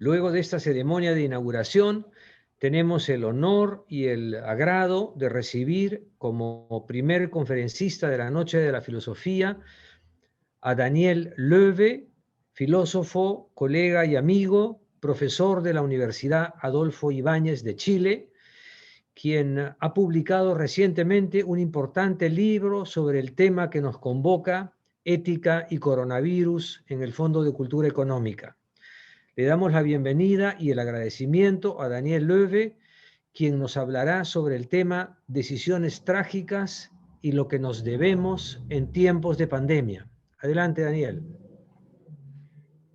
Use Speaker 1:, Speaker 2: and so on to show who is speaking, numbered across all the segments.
Speaker 1: Luego de esta ceremonia de inauguración, tenemos el honor y el agrado de recibir como primer conferencista de la Noche de la Filosofía a Daniel Loewe, filósofo, colega y amigo, profesor de la Universidad Adolfo Ibáñez de Chile, quien ha publicado recientemente un importante libro sobre el tema que nos convoca, Ética y Coronavirus en el Fondo de Cultura Económica. Le damos la bienvenida y el agradecimiento a Daniel Loewe, quien nos hablará sobre el tema Decisiones trágicas y lo que nos debemos en tiempos de pandemia. Adelante, Daniel.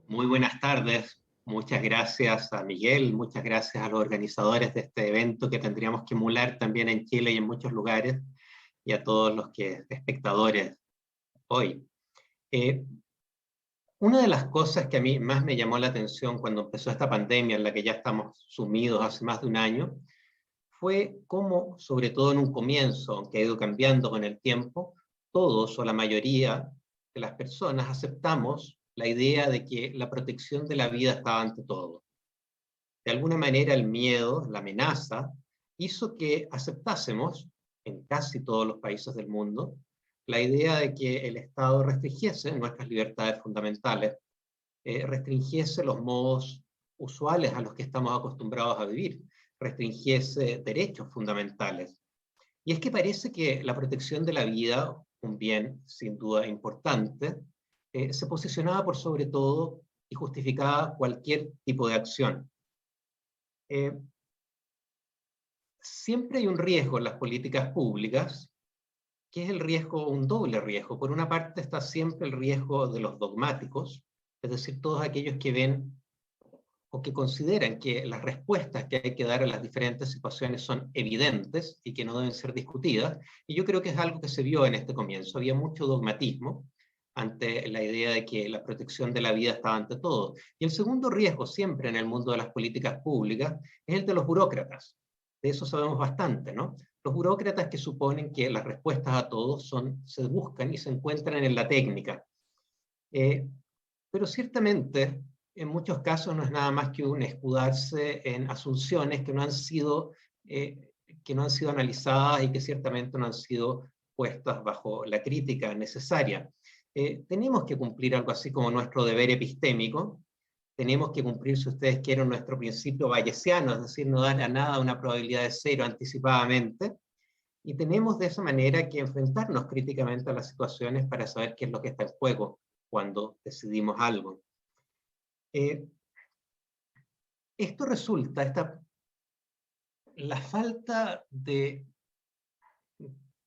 Speaker 2: Muy buenas tardes. Muchas gracias a Miguel, muchas gracias a los organizadores de este evento que tendríamos que emular también en Chile y en muchos lugares, y a todos los espectadores hoy. Una de las cosas que a mí más me llamó la atención cuando empezó esta pandemia, en la que ya estamos sumidos hace más de un año, fue cómo, sobre todo en un comienzo, aunque ha ido cambiando con el tiempo, todos o la mayoría de las personas aceptamos la idea de que la protección de la vida estaba ante todo. De alguna manera el miedo, la amenaza, hizo que aceptásemos, en casi todos los países del mundo, la idea de que el Estado restringiese nuestras libertades fundamentales, restringiese los modos usuales a los que estamos acostumbrados a vivir, restringiese derechos fundamentales. Y es que parece que la protección de la vida, un bien sin duda importante, se posicionaba por sobre todo y justificaba cualquier tipo de acción. Siempre hay un riesgo en las políticas públicas, que es el riesgo, un doble riesgo. Por una parte está siempre el riesgo de los dogmáticos, es decir, todos aquellos que ven o que consideran que las respuestas que hay que dar a las diferentes situaciones son evidentes y que no deben ser discutidas, y yo creo que es algo que se vio en este comienzo. Había mucho dogmatismo ante la idea de que la protección de la vida estaba ante todo. Y el segundo riesgo, siempre en el mundo de las políticas públicas, es el de los burócratas. De eso sabemos bastante, ¿no? Los burócratas que suponen que las respuestas a todos se buscan y se encuentran en la técnica. Pero ciertamente, en muchos casos no es nada más que un escudarse en asunciones que no han sido analizadas y que ciertamente no han sido puestas bajo la crítica necesaria. Tenemos que cumplir algo así como nuestro deber epistémico, tenemos que cumplir, si ustedes quieren, nuestro principio bayesiano, es decir, no dar a nada una probabilidad de 0 anticipadamente, y tenemos de esa manera que enfrentarnos críticamente a las situaciones para saber qué es lo que está en juego cuando decidimos algo. Esto resulta, la falta de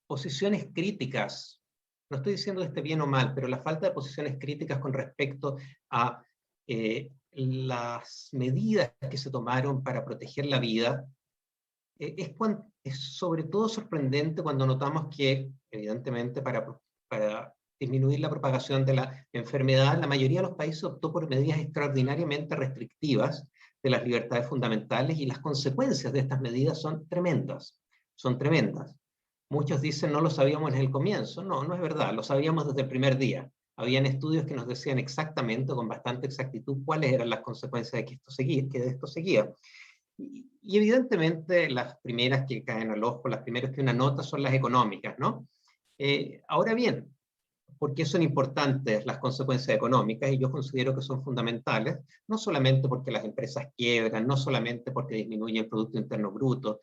Speaker 2: posiciones críticas, no estoy diciendo que esté bien o mal, pero la falta de posiciones críticas con respecto a las medidas que se tomaron para proteger la vida, es sobre todo sorprendente cuando notamos que, evidentemente, para disminuir la propagación de la enfermedad, la mayoría de los países optó por medidas extraordinariamente restrictivas de las libertades fundamentales, y las consecuencias de estas medidas son tremendas, son tremendas. Muchos dicen no lo sabíamos en el comienzo. No, no es verdad, lo sabíamos desde el primer día. Habían estudios que nos decían exactamente, con bastante exactitud, cuáles eran las consecuencias de que esto seguía. Y evidentemente las primeras que caen al ojo, las primeras que una nota son las económicas, ¿no? Ahora bien, ¿por qué son importantes las consecuencias económicas? Y yo considero que son fundamentales, no solamente porque las empresas quiebran, no solamente porque disminuye el Producto Interno Bruto.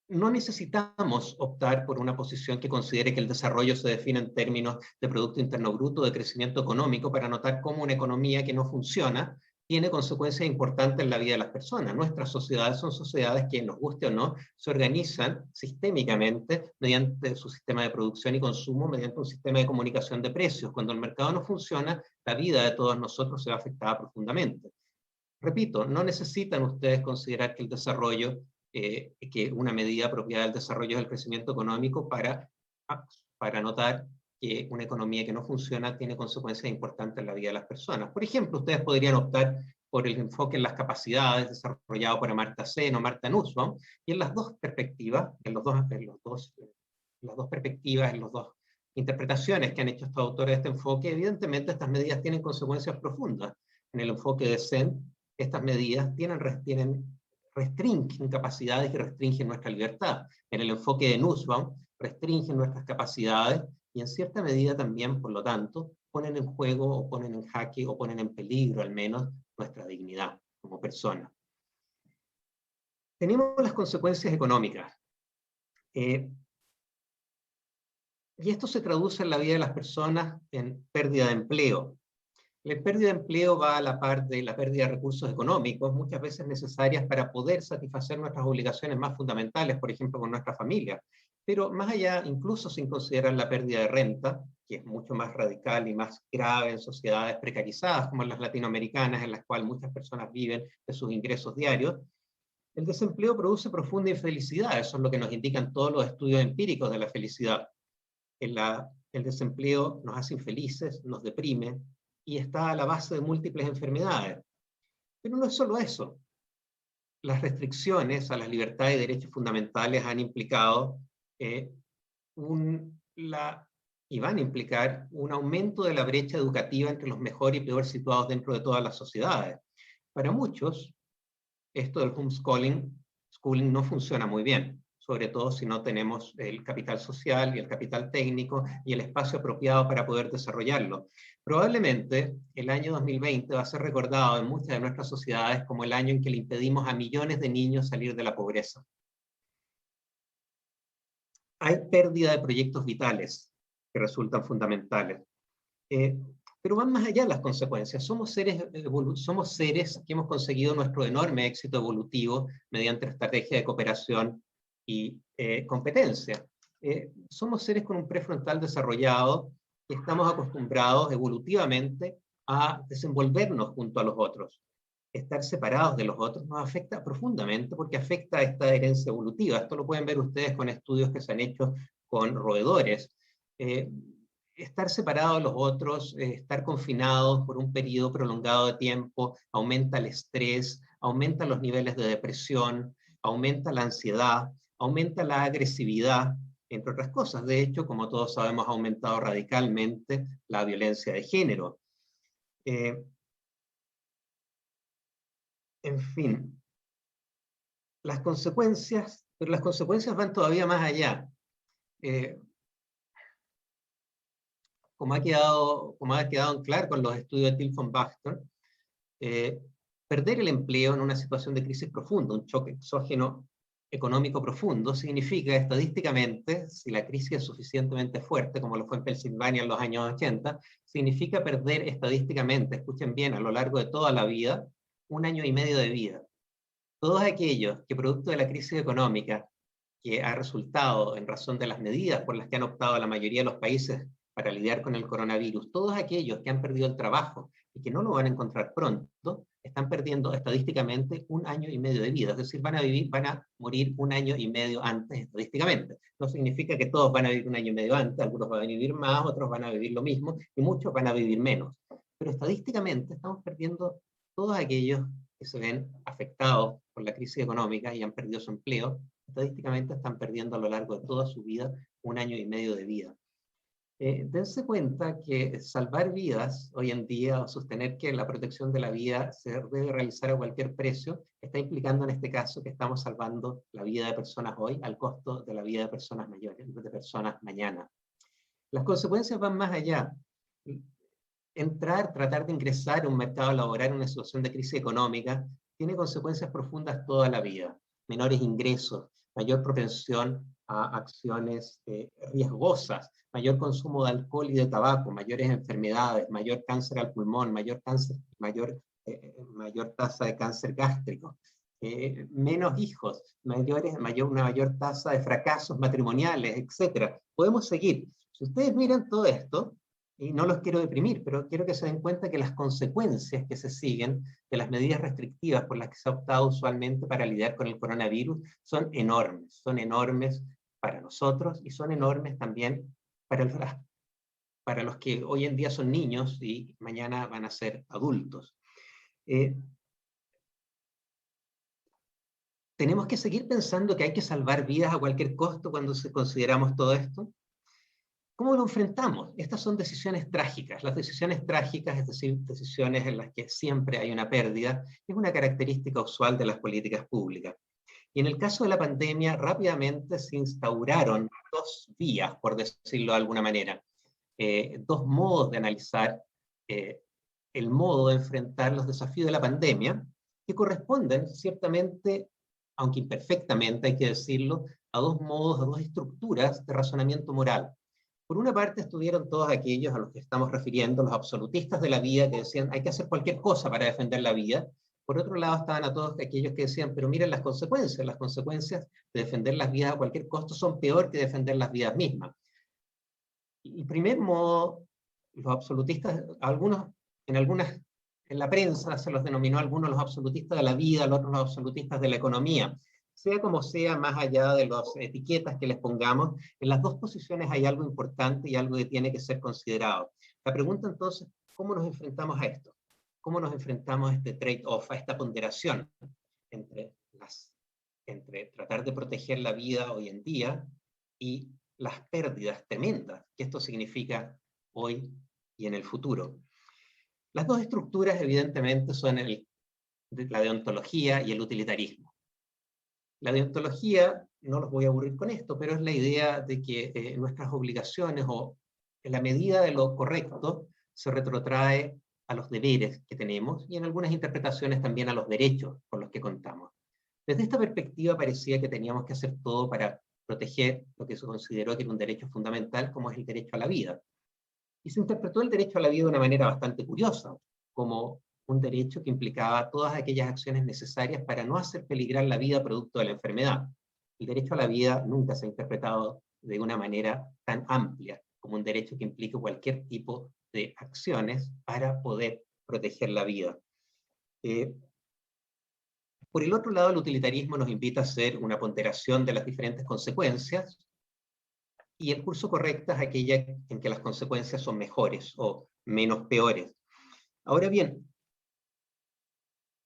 Speaker 2: No necesitamos optar por una posición que considere que el desarrollo se define en términos de Producto Interno Bruto, de crecimiento económico, para notar cómo una economía que no funciona tiene consecuencias importantes en la vida de las personas. Nuestras sociedades son sociedades que, nos guste o no, se organizan sistémicamente mediante su sistema de producción y consumo, mediante un sistema de comunicación de precios. Cuando el mercado no funciona, la vida de todos nosotros se ve afectada profundamente. Repito, no necesitan ustedes considerar que el desarrollo, que una medida apropiada del desarrollo es el crecimiento económico para notar que una economía que no funciona tiene consecuencias importantes en la vida de las personas. Por ejemplo, ustedes podrían optar por el enfoque en las capacidades desarrollado por Amartya Sen o Martha Nussbaum, y en las dos perspectivas, en las dos interpretaciones que han hecho estos autores de este enfoque, evidentemente estas medidas tienen consecuencias profundas. En el enfoque de Zen, estas medidas restringen capacidades y restringen nuestra libertad. En el enfoque de Nussbaum, restringen nuestras capacidades y en cierta medida también, por lo tanto, ponen en juego o ponen en jaque o ponen en peligro al menos nuestra dignidad como persona. Tenemos las consecuencias económicas. Y esto se traduce en la vida de las personas en pérdida de empleo. La pérdida de empleo va a la par de la pérdida de recursos económicos, muchas veces necesarias para poder satisfacer nuestras obligaciones más fundamentales, por ejemplo, con nuestra familia. Pero más allá, incluso sin considerar la pérdida de renta, que es mucho más radical y más grave en sociedades precarizadas como las latinoamericanas, en las cuales muchas personas viven de sus ingresos diarios, el desempleo produce profunda infelicidad. Eso es lo que nos indican todos los estudios empíricos de la felicidad. El desempleo nos hace infelices, nos deprime, y está a la base de múltiples enfermedades. Pero no es solo eso. Las restricciones a las libertades y derechos fundamentales han implicado y van a implicar un aumento de la brecha educativa entre los mejor y peor situados dentro de todas las sociedades. Para muchos, esto del homeschooling no funciona muy bien, sobre todo si no tenemos el capital social y el capital técnico y el espacio apropiado para poder desarrollarlo. Probablemente el año 2020 va a ser recordado en muchas de nuestras sociedades como el año en que le impedimos a millones de niños salir de la pobreza. Hay pérdida de proyectos vitales que resultan fundamentales. Pero van más allá las consecuencias. Somos seres que hemos conseguido nuestro enorme éxito evolutivo mediante estrategia de cooperación y competencia. Somos seres con un prefrontal desarrollado y estamos acostumbrados evolutivamente a desenvolvernos junto a los otros. Estar separados de los otros nos afecta profundamente porque afecta a esta herencia evolutiva. Esto lo pueden ver ustedes con estudios que se han hecho con roedores. Estar separados de los otros, estar confinados por un periodo prolongado de tiempo, aumenta el estrés, aumenta los niveles de depresión, aumenta la ansiedad, aumenta la agresividad, entre otras cosas. De hecho, como todos sabemos, ha aumentado radicalmente la violencia de género. En fin, las consecuencias, pero las consecuencias van todavía más allá. Como ha quedado claro con los estudios de Till von Bachter, perder el empleo en una situación de crisis profunda, un choque exógeno económico profundo, significa estadísticamente, si la crisis es suficientemente fuerte, como lo fue en Pensilvania en los años 80, significa perder estadísticamente, escuchen bien, a lo largo de toda la vida, 1 año y medio de vida. Todos aquellos que producto de la crisis económica, que ha resultado en razón de las medidas por las que han optado la mayoría de los países para lidiar con el coronavirus, todos aquellos que han perdido el trabajo y que no lo van a encontrar pronto, están perdiendo estadísticamente 1 año y medio de vida, es decir, van a morir 1 año y medio antes estadísticamente. No significa que todos van a vivir 1 año y medio antes, algunos van a vivir más, otros van a vivir lo mismo, y muchos van a vivir menos. Pero estadísticamente estamos perdiendo todos aquellos que se ven afectados por la crisis económica y han perdido su empleo, estadísticamente están perdiendo a lo largo de toda su vida 1 año y medio de vida. Dense cuenta que salvar vidas hoy en día, o sostener que la protección de la vida se debe realizar a cualquier precio, está implicando en este caso que estamos salvando la vida de personas hoy al costo de la vida de personas mayores, de personas mañana. Las consecuencias van más allá. Tratar de ingresar a un mercado laboral en una situación de crisis económica tiene consecuencias profundas toda la vida. Menores ingresos, mayor propensión a acciones riesgosas, mayor consumo de alcohol y de tabaco, mayores enfermedades, mayor cáncer al pulmón, mayor tasa de cáncer gástrico, menos hijos, una mayor tasa de fracasos matrimoniales, etc. Podemos seguir. Si ustedes miran todo esto, y no los quiero deprimir, pero quiero que se den cuenta que las consecuencias que se siguen de las medidas restrictivas por las que se ha optado usualmente para lidiar con el coronavirus son enormes para nosotros y son enormes también para los que hoy en día son niños y mañana van a ser adultos. ¿Tenemos que seguir pensando que hay que salvar vidas a cualquier costo cuando consideramos todo esto? ¿Cómo lo enfrentamos? Estas son decisiones trágicas. Las decisiones trágicas, es decir, decisiones en las que siempre hay una pérdida, es una característica usual de las políticas públicas. Y en el caso de la pandemia, rápidamente se instauraron dos vías, por decirlo de alguna manera, dos modos de analizar el modo de enfrentar los desafíos de la pandemia, que corresponden ciertamente, aunque imperfectamente hay que decirlo, a dos modos, a dos estructuras de razonamiento moral. Por una parte estuvieron todos aquellos a los que estamos refiriendo, los absolutistas de la vida, que decían hay que hacer cualquier cosa para defender la vida. Por otro lado estaban a todos aquellos que decían, pero miren las consecuencias de defender las vidas a cualquier costo son peor que defender las vidas mismas. El primer modo, los absolutistas, en la prensa se los denominó algunos los absolutistas de la vida, los otros los absolutistas de la economía. Sea como sea, más allá de las etiquetas que les pongamos, en las dos posiciones hay algo importante y algo que tiene que ser considerado. La pregunta entonces, ¿cómo nos enfrentamos a esto? ¿Cómo nos enfrentamos a este trade-off, a esta ponderación entre tratar de proteger la vida hoy en día y las pérdidas tremendas que esto significa hoy y en el futuro? Las dos estructuras evidentemente son la deontología y el utilitarismo. La deontología, no los voy a aburrir con esto, pero es la idea de que nuestras obligaciones o en la medida de lo correcto se retrotrae a los deberes que tenemos y en algunas interpretaciones también a los derechos con los que contamos. Desde esta perspectiva parecía que teníamos que hacer todo para proteger lo que se consideró que era un derecho fundamental, como es el derecho a la vida. Y se interpretó el derecho a la vida de una manera bastante curiosa, como un derecho que implicaba todas aquellas acciones necesarias para no hacer peligrar la vida producto de la enfermedad. El derecho a la vida nunca se ha interpretado de una manera tan amplia como un derecho que implique cualquier tipo de acciones para poder proteger la vida. Por el otro lado, el utilitarismo nos invita a hacer una ponderación de las diferentes consecuencias, y el curso correcto es aquella en que las consecuencias son mejores o menos peores. Ahora bien,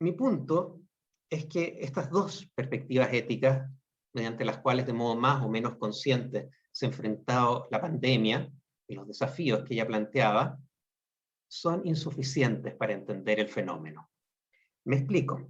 Speaker 2: mi punto es que estas dos perspectivas éticas, mediante las cuales de modo más o menos consciente se ha enfrentado la pandemia y los desafíos que ella planteaba, son insuficientes para entender el fenómeno. Me explico.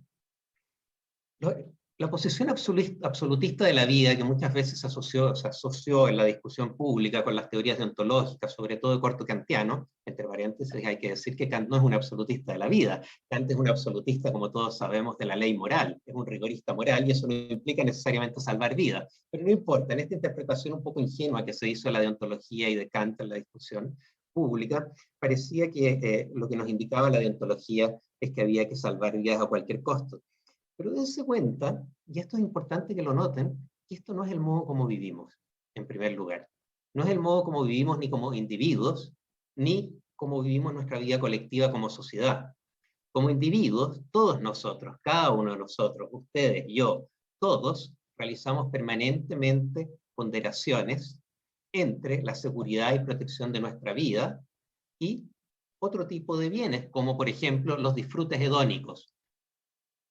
Speaker 2: La posición absolutista de la vida, que muchas veces se asoció en la discusión pública con las teorías deontológicas, sobre todo de corte kantiano, entre paréntesis hay que decir que Kant no es un absolutista de la vida, Kant es un absolutista, como todos sabemos, de la ley moral, es un rigorista moral y eso no implica necesariamente salvar vidas, pero no importa, en esta interpretación un poco ingenua que se hizo de la deontología y de Kant en la discusión pública, parecía que lo que nos indicaba la deontología es que había que salvar vidas a cualquier costo. Pero dense cuenta, y esto es importante que lo noten, que esto no es el modo como vivimos, en primer lugar. No es el modo como vivimos ni como individuos, ni como vivimos nuestra vida colectiva como sociedad. Como individuos, todos nosotros, cada uno de nosotros, ustedes, yo, todos, realizamos permanentemente ponderaciones entre la seguridad y protección de nuestra vida y otro tipo de bienes, como por ejemplo los disfrutes hedónicos.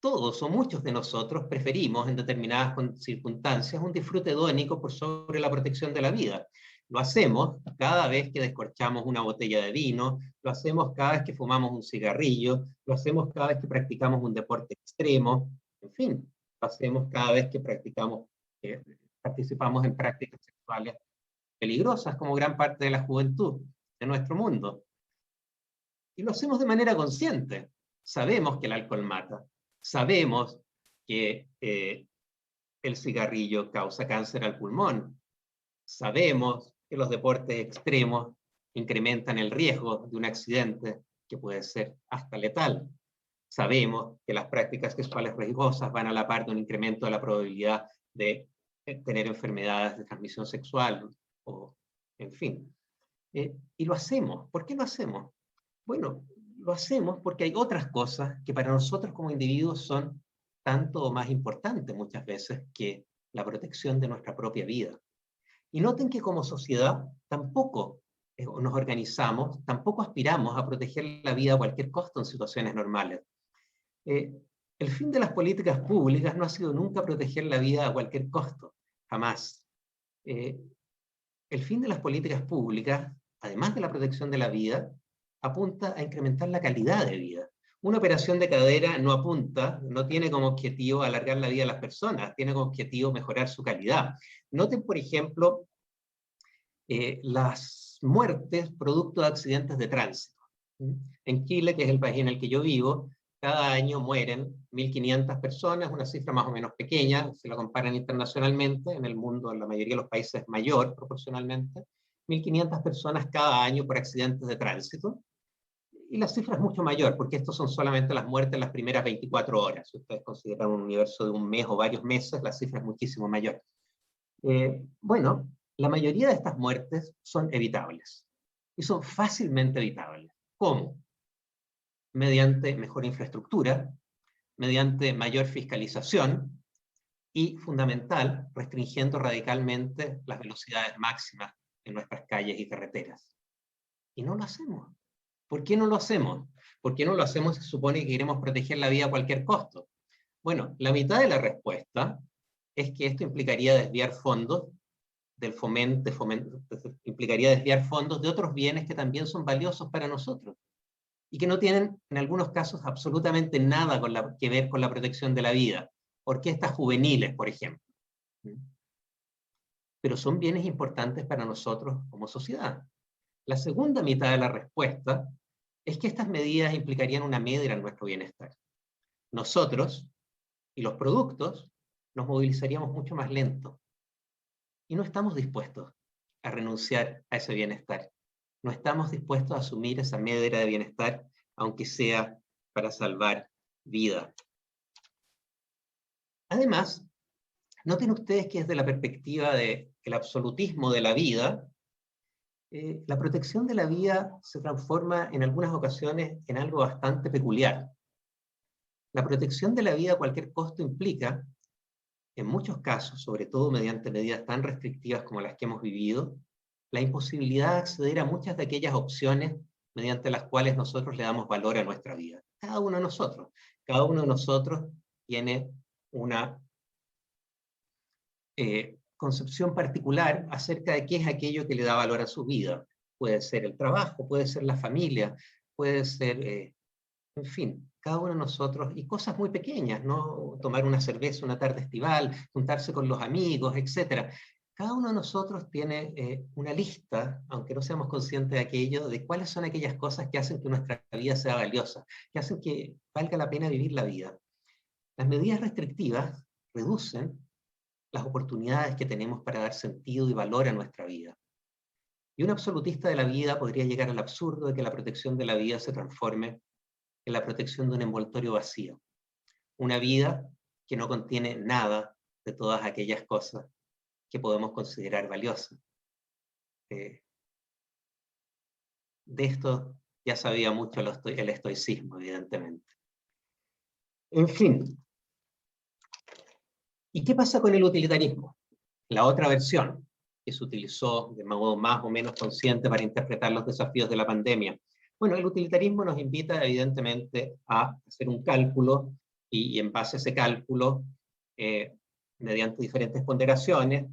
Speaker 2: Todos o muchos de nosotros preferimos en determinadas circunstancias un disfrute hedónico por sobre la protección de la vida. Lo hacemos cada vez que descorchamos una botella de vino, lo hacemos cada vez que fumamos un cigarrillo, lo hacemos cada vez que practicamos un deporte extremo, en fin, lo hacemos cada vez que participamos en prácticas sexuales peligrosas como gran parte de la juventud de nuestro mundo. Y lo hacemos de manera consciente. Sabemos que el alcohol mata. Sabemos que el cigarrillo causa cáncer al pulmón. Sabemos que los deportes extremos incrementan el riesgo de un accidente que puede ser hasta letal. Sabemos que las prácticas sexuales riesgosas van a la par de un incremento de la probabilidad de tener enfermedades de transmisión sexual, o en fin. Y lo hacemos. ¿Por qué lo hacemos? Bueno, lo hacemos porque hay otras cosas que para nosotros como individuos son tanto o más importantes muchas veces que la protección de nuestra propia vida. Y noten que como sociedad tampoco nos organizamos, tampoco aspiramos a proteger la vida a cualquier costo en situaciones normales. El fin de las políticas públicas no ha sido nunca proteger la vida a cualquier costo, jamás. el fin de las políticas públicas, además de la protección de la vida, apunta a incrementar la calidad de vida. Una operación de cadera no apunta, no tiene como objetivo alargar la vida de las personas, tiene como objetivo mejorar su calidad. Noten, por ejemplo, las muertes producto de accidentes de tránsito. En Chile, que es el país en el que yo vivo, cada año mueren 1.500 personas, una cifra más o menos pequeña, si la comparan internacionalmente, en el mundo, en la mayoría de los países es mayor proporcionalmente, 1.500 personas cada año por accidentes de tránsito, y la cifra es mucho mayor, porque estos son solamente las muertes en las primeras 24 horas. Si ustedes consideran un universo de un mes o varios meses, la cifra es muchísimo mayor. Bueno, la mayoría de estas muertes son evitables, y son fácilmente evitables. ¿Cómo? Mediante mejor infraestructura, mediante mayor fiscalización y, fundamental, restringiendo radicalmente las velocidades máximas en nuestras calles y carreteras. Y no lo hacemos. ¿Por qué no lo hacemos? ¿Por qué no lo hacemos? Se supone que queremos proteger la vida a cualquier costo. Bueno, la mitad de la respuesta es que esto implicaría desviar fondos del fomento, implicaría desviar fondos de otros bienes que también son valiosos para nosotros y que no tienen, en algunos casos, absolutamente nada que ver con la protección de la vida. Orquestas juveniles, por ejemplo. Pero son bienes importantes para nosotros como sociedad. La segunda mitad de la respuesta es que estas medidas implicarían una medida en nuestro bienestar. Nosotros y los productos nos movilizaríamos mucho más lento. Y no estamos dispuestos a renunciar a ese bienestar. No estamos dispuestos a asumir esa medida de bienestar, aunque sea para salvar vida. Además, noten ustedes que desde la perspectiva del absolutismo de la vida, la protección de la vida se transforma en algunas ocasiones en algo bastante peculiar. La protección de la vida a cualquier costo implica, en muchos casos, sobre todo mediante medidas tan restrictivas como las que hemos vivido, la imposibilidad de acceder a muchas de aquellas opciones mediante las cuales nosotros le damos valor a nuestra vida. Cada uno de nosotros. Cada uno de nosotros tiene una concepción particular acerca de qué es aquello que le da valor a su vida. Puede ser el trabajo, puede ser la familia, puede ser, en fin, cada uno de nosotros, y cosas muy pequeñas, ¿no? Tomar una cerveza una tarde estival, juntarse con los amigos, etc. Cada uno de nosotros tiene una lista, aunque no seamos conscientes de aquello, de cuáles son aquellas cosas que hacen que nuestra vida sea valiosa, que hacen que valga la pena vivir la vida. Las medidas restrictivas reducen las oportunidades que tenemos para dar sentido y valor a nuestra vida. Y un absolutista de la vida podría llegar al absurdo de que la protección de la vida se transforme en la protección de un envoltorio vacío. Una vida que no contiene nada de todas aquellas cosas que podemos considerar valiosas. De esto ya sabía mucho el estoicismo, evidentemente. En fin. ¿Y qué pasa con el utilitarismo? La otra versión que se utilizó de modo más o menos consciente para interpretar los desafíos de la pandemia. Bueno, el utilitarismo nos invita evidentemente a hacer un cálculo y en base a ese cálculo, mediante diferentes ponderaciones,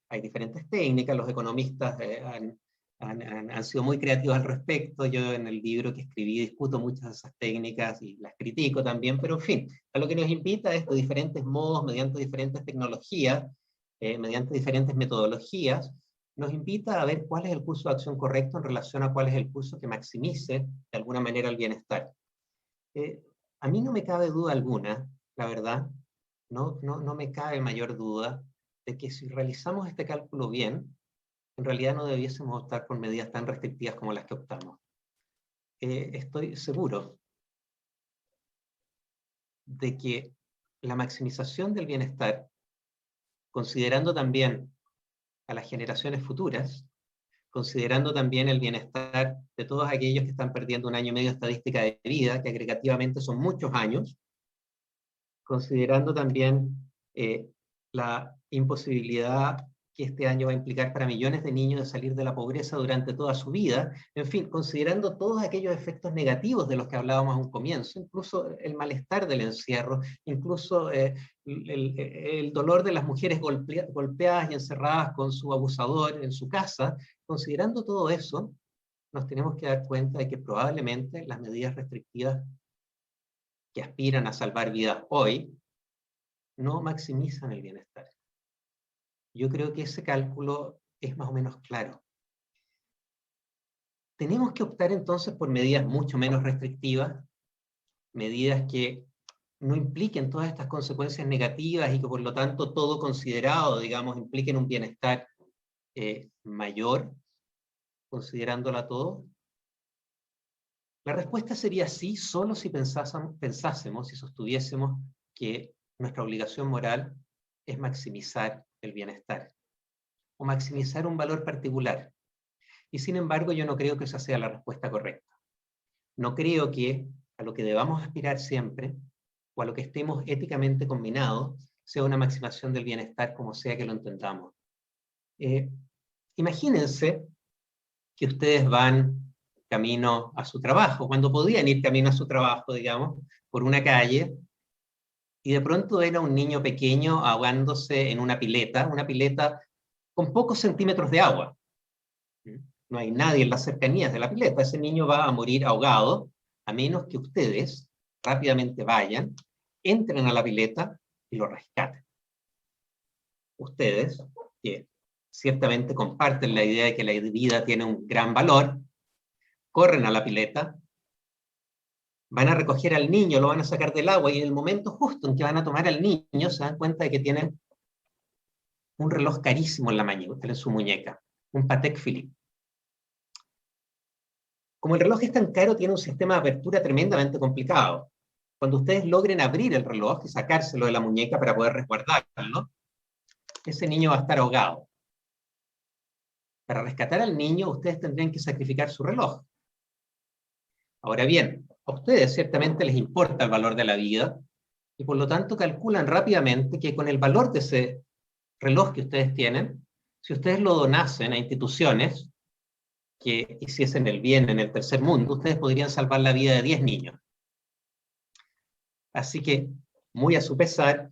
Speaker 2: hay diferentes técnicas, los economistas han sido muy creativos al respecto. Yo en el libro que escribí discuto muchas de esas técnicas y las critico también, pero en fin, a lo que nos invita es de diferentes modos, mediante diferentes tecnologías, mediante diferentes metodologías, nos invita a ver cuál es el curso de acción correcto en relación a cuál es el curso que maximice de alguna manera el bienestar. A mí no me cabe duda alguna, la verdad, no me cabe mayor duda de que si realizamos este cálculo bien, en realidad no debiésemos optar por medidas tan restrictivas como las que optamos. Estoy seguro de que la maximización del bienestar, considerando también a las generaciones futuras, considerando también el bienestar de todos aquellos que están perdiendo un año y medio estadística de vida, que agregativamente son muchos años, considerando también la imposibilidad que este año va a implicar para millones de niños de salir de la pobreza durante toda su vida, en fin, considerando todos aquellos efectos negativos de los que hablábamos a un comienzo, incluso el malestar del encierro, incluso el dolor de las mujeres golpeadas y encerradas con su abusador en su casa, considerando todo eso, nos tenemos que dar cuenta de que probablemente las medidas restrictivas que aspiran a salvar vidas hoy no maximizan el bienestar. Yo creo que ese cálculo es más o menos claro. Tenemos que optar entonces por medidas mucho menos restrictivas, medidas que no impliquen todas estas consecuencias negativas y que por lo tanto todo considerado, digamos, impliquen un bienestar mayor, considerándola todo. La respuesta sería sí, solo si pensásemos y sostuviésemos que nuestra obligación moral es maximizar el bienestar, o maximizar un valor particular. Y sin embargo, yo no creo que esa sea la respuesta correcta. No creo que a lo que debamos aspirar siempre, o a lo que estemos éticamente combinados, sea una maximación del bienestar como sea que lo entendamos. Imagínense que ustedes van camino a su trabajo, cuando podían ir camino a su trabajo, digamos, por una calle, y de pronto ven a un niño pequeño ahogándose en una pileta con pocos centímetros de agua. No hay nadie en las cercanías de la pileta, ese niño va a morir ahogado, a menos que ustedes rápidamente vayan, entren a la pileta y lo rescaten. Ustedes, que ciertamente comparten la idea de que la vida tiene un gran valor, corren a la pileta, van a recoger al niño, lo van a sacar del agua, y en el momento justo en que van a tomar al niño, se dan cuenta de que tienen un reloj carísimo en su muñeca, un Patek Philippe. Como el reloj es tan caro, tiene un sistema de apertura tremendamente complicado. Cuando ustedes logren abrir el reloj y sacárselo de la muñeca para poder resguardarlo, ese niño va a estar ahogado. Para rescatar al niño, ustedes tendrían que sacrificar su reloj. Ahora bien, a ustedes ciertamente les importa el valor de la vida, y por lo tanto calculan rápidamente que con el valor de ese reloj que ustedes tienen, si ustedes lo donasen a instituciones que hiciesen el bien en el tercer mundo, ustedes podrían salvar la vida de 10 niños. Así que, muy a su pesar,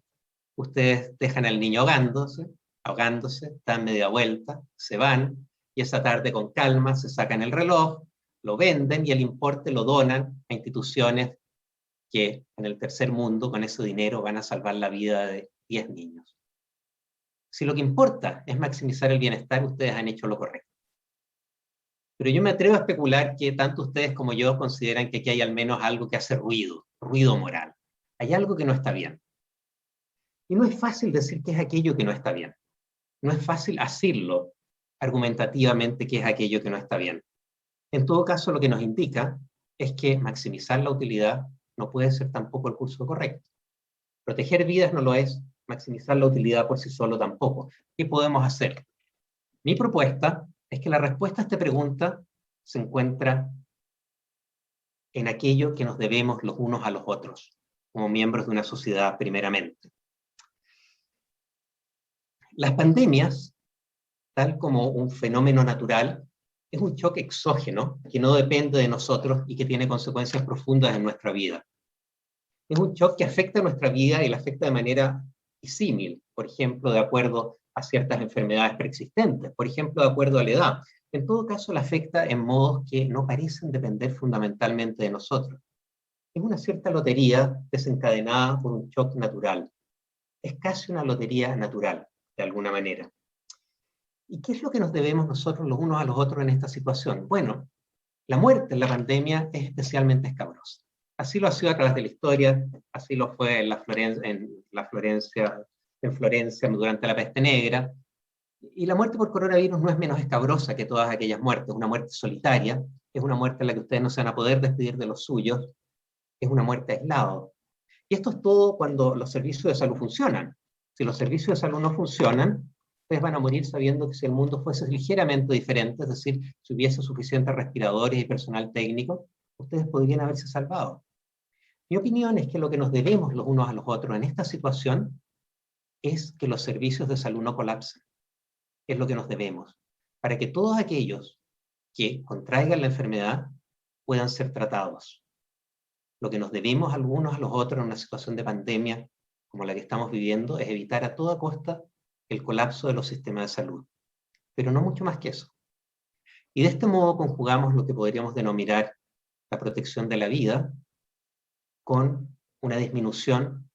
Speaker 2: ustedes dejan al niño ahogándose, dan media vuelta, se van, y esa tarde con calma se sacan el reloj, lo venden y el importe lo donan a instituciones que en el tercer mundo con ese dinero van a salvar la vida de 10 niños. Si lo que importa es maximizar el bienestar, ustedes han hecho lo correcto. Pero yo me atrevo a especular que tanto ustedes como yo consideran que aquí hay al menos algo que hace ruido moral. Hay algo que no está bien. Y no es fácil decir qué es aquello que no está bien. No es fácil asirlo argumentativamente qué es aquello que no está bien. En todo caso, lo que nos indica es que maximizar la utilidad no puede ser tampoco el curso correcto. Proteger vidas no lo es, maximizar la utilidad por sí solo tampoco. ¿Qué podemos hacer? Mi propuesta es que la respuesta a esta pregunta se encuentra en aquello que nos debemos los unos a los otros, como miembros de una sociedad primeramente. Las pandemias, tal como un fenómeno natural, es un choque exógeno que no depende de nosotros y que tiene consecuencias profundas en nuestra vida. Es un shock que afecta a nuestra vida y la afecta de manera disímil, por ejemplo, de acuerdo a ciertas enfermedades preexistentes, por ejemplo, de acuerdo a la edad. En todo caso, la afecta en modos que no parecen depender fundamentalmente de nosotros. Es una cierta lotería desencadenada por un shock natural. Es casi una lotería natural, de alguna manera. ¿Y qué es lo que nos debemos nosotros los unos a los otros en esta situación? Bueno, la muerte en la pandemia es especialmente escabrosa. Así lo ha sido a través de la historia, así lo fue en Florencia durante la peste negra. Y la muerte por coronavirus no es menos escabrosa que todas aquellas muertes, una muerte solitaria, es una muerte en la que ustedes no se van a poder despedir de los suyos, es una muerte aislada. Y esto es todo cuando los servicios de salud funcionan. Si los servicios de salud no funcionan, ustedes van a morir sabiendo que si el mundo fuese ligeramente diferente, es decir, si hubiese suficientes respiradores y personal técnico, ustedes podrían haberse salvado. Mi opinión es que lo que nos debemos los unos a los otros en esta situación es que los servicios de salud no colapsen. es lo que nos debemos, para que todos aquellos que contraigan la enfermedad puedan ser tratados. Lo que nos debemos algunos a los otros en una situación de pandemia como la que estamos viviendo es evitar a toda costa el colapso de los sistemas de salud, pero no mucho más que eso. Y de este modo conjugamos lo que podríamos denominar la protección de la vida con una disminución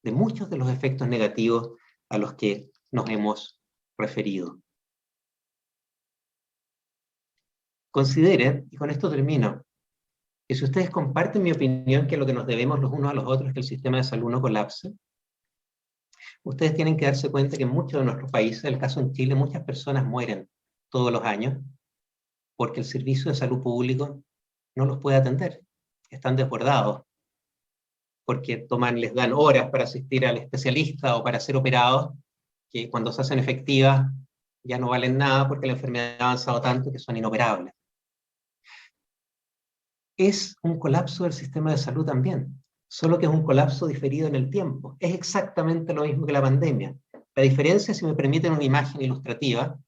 Speaker 2: de muchos de los efectos negativos a los que nos hemos referido. Consideren, y con esto termino, que si ustedes comparten mi opinión que lo que nos debemos los unos a los otros es que el sistema de salud no colapse, ustedes tienen que darse cuenta que en muchos de nuestros países, en el caso en Chile, muchas personas mueren todos los años porque el servicio de salud público no los puede atender. Están desbordados porque les dan horas para asistir al especialista o para ser operados, que cuando se hacen efectivas ya no valen nada porque la enfermedad ha avanzado tanto que son inoperables. Es un colapso del sistema de salud también, solo que es un colapso diferido en el tiempo. Es exactamente lo mismo que la pandemia. La diferencia, si me permiten una imagen ilustrativa,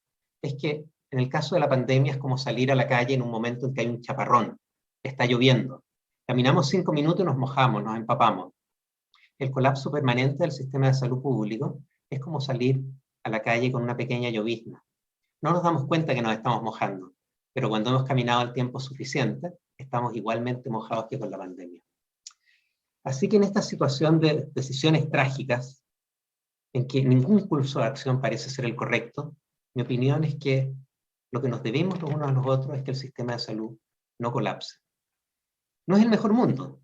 Speaker 2: es que en el caso de la pandemia es como salir a la calle en un momento en que hay un chaparrón, está lloviendo. Caminamos 5 minutos y nos mojamos, nos empapamos. El colapso permanente del sistema de salud público es como salir a la calle con una pequeña llovizna. No nos damos cuenta que nos estamos mojando, pero cuando hemos caminado el tiempo suficiente, estamos igualmente mojados que con la pandemia. Así que en esta situación de decisiones trágicas, en que ningún curso de acción parece ser el correcto, mi opinión es que lo que nos debemos los unos a los otros es que el sistema de salud no colapse. No es el mejor mundo,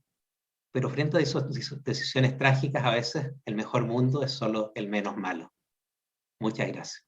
Speaker 2: pero frente a esas decisiones trágicas, a veces el mejor mundo es solo el menos malo. Muchas gracias.